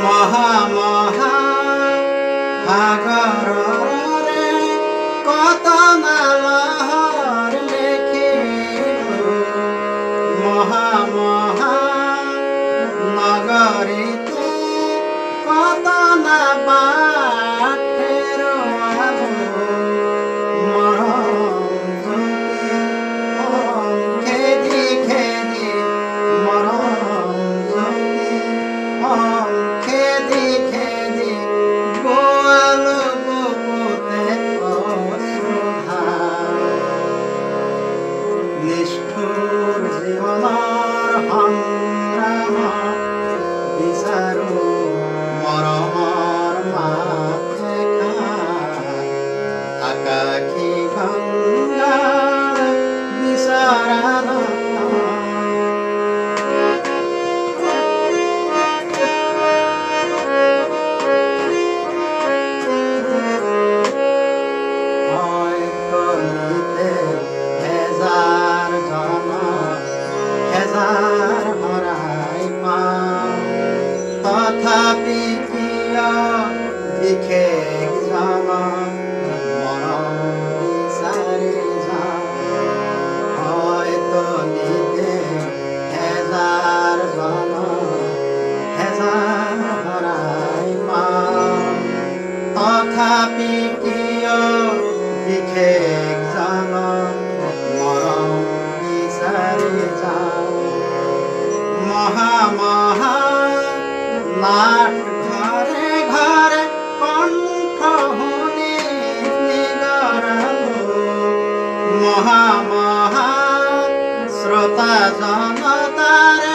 মহা মহা সাগৰৰে কত নালহৰ লেখিলো মহা মহা নগৰীতে কত নাবাট হেৰুৱালো মৰম জ্যোতি খেদি খেদি মৰম জ্যোতি খেদি খেদি গোৱালো বুকুতে অশ্ৰুধা নিষ্ঠুৰ জীৱনৰ সংগ্ৰামত বিচাৰো মৰমৰ মাত আকাশী গংগাৰ বিচৰা তথাপি কিয় বিশেষ জনম মৰম বিচাৰি যাওঁ হয়তো নিতে হেজাৰ জনম হেজাৰ হৰাই পাওঁ তথাপি কিয় বিশেষ জনম মৰম বিচাৰি যাওঁ মহা মহা নাট ঘৰে ঘৰে কণ্ঠ শুনি নিগৰালো মহা মহা শ্ৰোতা জনতাৰে